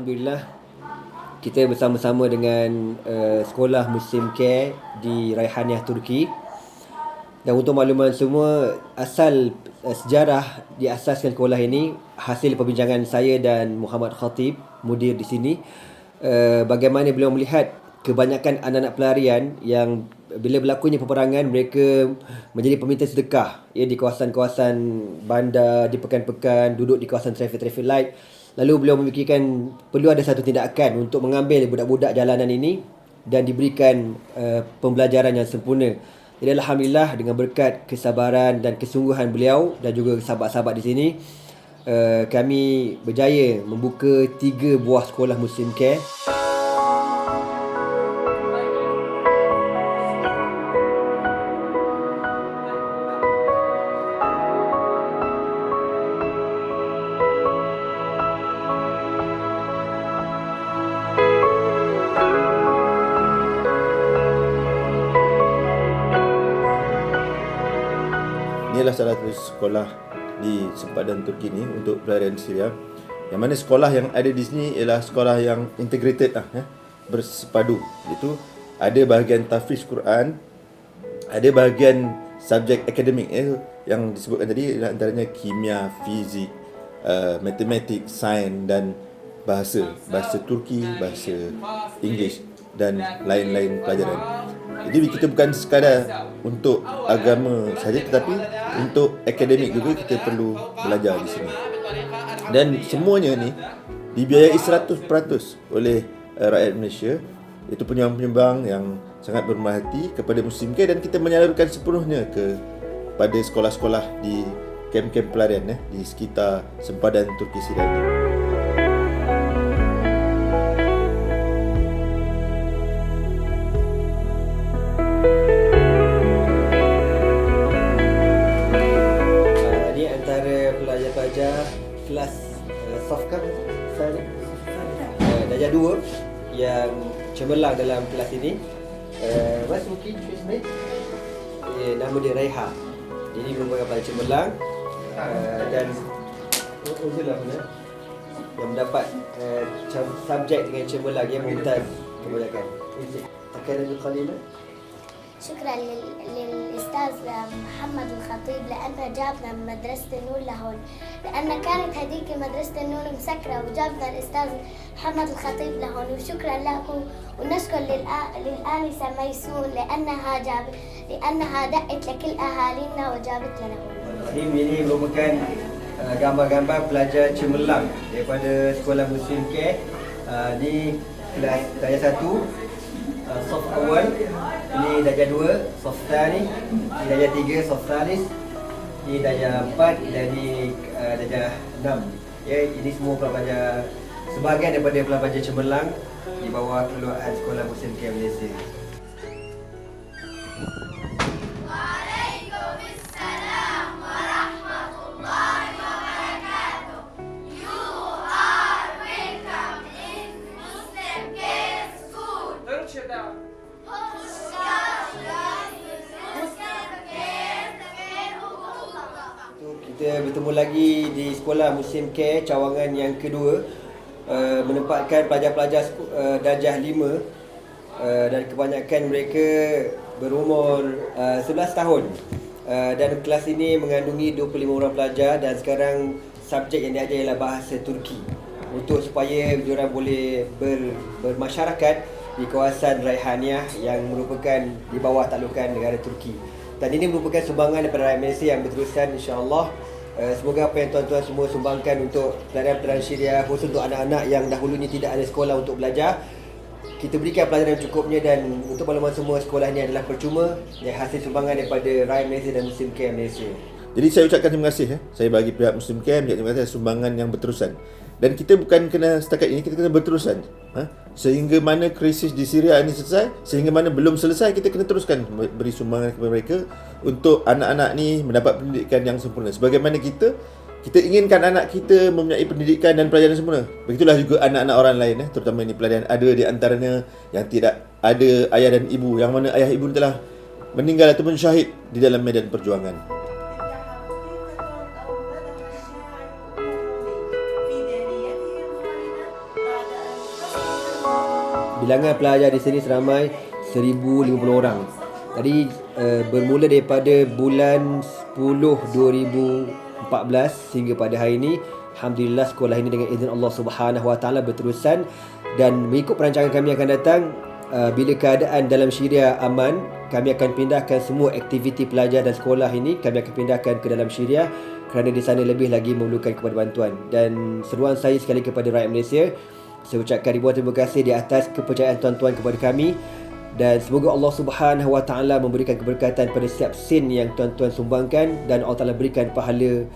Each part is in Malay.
Alhamdulillah kita bersama-sama dengan sekolah Muslim Care di Rayhaniyah Turki. Dan untuk makluman semua, asal sejarah diasaskan sekolah ini hasil perbincangan saya dan Muhammad Khatib, mudir di sini. Bagaimana beliau melihat kebanyakan anak-anak pelarian yang bila berlakunya peperangan, mereka menjadi peminta sedekah di kawasan-kawasan bandar, di pekan-pekan, duduk di kawasan traffic light. Lalu beliau memikirkan perlu ada satu tindakan untuk mengambil budak-budak jalanan ini dan diberikan pembelajaran yang sempurna. Jadi Alhamdulillah dengan berkat kesabaran dan kesungguhan beliau dan juga sahabat-sahabat di sini, kami berjaya membuka 3 buah sekolah Muslim Care. Inilah salah satu sekolah di sempadan Turki ni untuk pelarian Syria. Yang mana sekolah yang ada di sini ialah sekolah yang integrated bersepadu. Iaitu ada bahagian tahfiz Quran, ada bahagian subjek akademik yang disebutkan tadi, antaranya kimia, fizik, matematik, sains dan bahasa Turki, bahasa Inggeris dan lain-lain pelajaran. Jadi kita bukan sekadar untuk agama saja, tetapi untuk akademik juga kita perlu belajar di sini. Dan semuanya ni dibiayai 100% oleh rakyat Malaysia. Itu penyumbang-penyumbang yang sangat bermurah hati kepada Muslim Care, dan kita menyalurkan sepenuhnya kepada sekolah-sekolah di kem-kem pelarian di sekitar sempadan Turki Syria ini. Pelajar kelas Sofka darjah 2 yang cemerlang dalam kelas ini. What's mungkin nama dia Raiha. Jadi merupakan pelajar cemerlang dan yang mendapat subjek dengan cemerlang yang mumtaz kebanyakan. Takaran qalila. شكرا للأستاذ محمد الخطيب لأنه جابنا من مدرسة النور لهون، لأن كانت هذيك مدرسة النور مسكرة وجابنا الأستاذ محمد الخطيب لهون، وشكرا لكم ونشكر للآنسة ميسون لأنها دقت لكل أهالينا وجابت لنا هون. Ini merupakan gambar-gambar pelajar cemerlang daripada sekolah Muslim Care di kelas darjah 1. Soft awal, ini darjah 2, soft thani, ini darjah 3, soft thalis, ini darjah 4 dan ini darjah 6. Ya, ini semua pelajar, sebahagian daripada pelajar cemerlang di bawah keluarga sekolah Muslim Care Malaysia. Kita bertemu lagi di sekolah Muslim Care cawangan yang kedua, menempatkan pelajar-pelajar darjah 5 dan kebanyakan mereka berumur 11 tahun. Dan kelas ini mengandungi 25 orang pelajar dan sekarang subjek yang diajar ialah bahasa Turki untuk supaya diorang boleh bermasyarakat di kawasan Rayhaniyah yang merupakan di bawah taklukan negara Turki. Dan ini merupakan sumbangan daripada rakyat Malaysia yang berterusan, insya-Allah. Semoga apa yang tuan-tuan semua sumbangkan untuk pelarian Syria, khusus untuk anak-anak yang dahulunya tidak ada sekolah untuk belajar, kita berikan pelajaran cukupnya. Dan untuk makluman semua, sekolah ini adalah percuma, yang hasil sumbangan daripada rakyat Malaysia dan Muslim Care Malaysia. Jadi saya ucapkan terima kasih saya bagi pihak Muslim Care, terima kasih sumbangan yang berterusan. Dan kita bukan kena setakat ini, kita kena berterusan sehingga mana krisis di Syria ini selesai, sehingga mana belum selesai, kita kena teruskan beri sumbangan kepada mereka untuk anak-anak ni mendapat pendidikan yang sempurna. Sebagaimana kita inginkan anak kita mempunyai pendidikan dan pelajaran sempurna, begitulah juga anak-anak orang lain terutama ini pelarian. Ada di antaranya yang tidak ada ayah dan ibu, yang mana ayah ibu telah meninggal ataupun syahid di dalam medan perjuangan. bilangan pelajar di sini seramai 1050 orang. Tadi bermula daripada bulan 10 2014 hingga pada hari ini, alhamdulillah sekolah ini dengan izin Allah Subhanahu Wa Taala berterusan, dan mengikut perancangan kami akan datang, bila keadaan dalam Syria aman, kami akan pindahkan semua aktiviti pelajar dan sekolah ini, kami akan pindahkan ke dalam Syria, kerana di sana lebih lagi memerlukan kepada bantuan. Dan seruan saya sekali kepada rakyat Malaysia, saya ucapkan ribuan terima kasih di atas kepercayaan tuan-tuan kepada kami, dan semoga Allah Subhanahu Wa Taala memberikan keberkatan pada setiap sen yang tuan-tuan sumbangkan, dan Allah Taala berikan pahala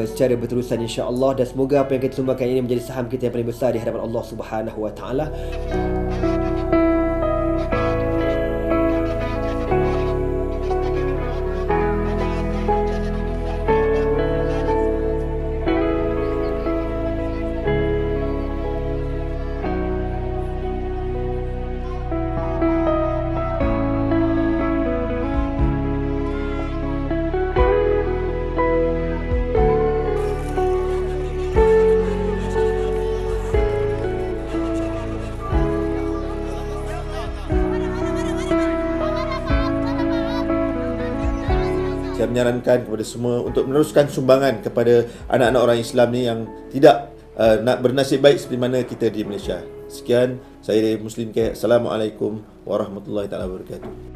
secara berterusan insya-Allah, dan semoga apa yang kita sumbangkan ini menjadi saham kita yang paling besar di hadapan Allah Subhanahu Wa Taala. Saya menyarankan kepada semua untuk meneruskan sumbangan kepada anak-anak orang Islam ni yang tidak nak bernasib baik seperti mana kita di Malaysia. Sekian, saya dari Muslim Care. Assalamualaikum warahmatullahi taala wabarakatuh.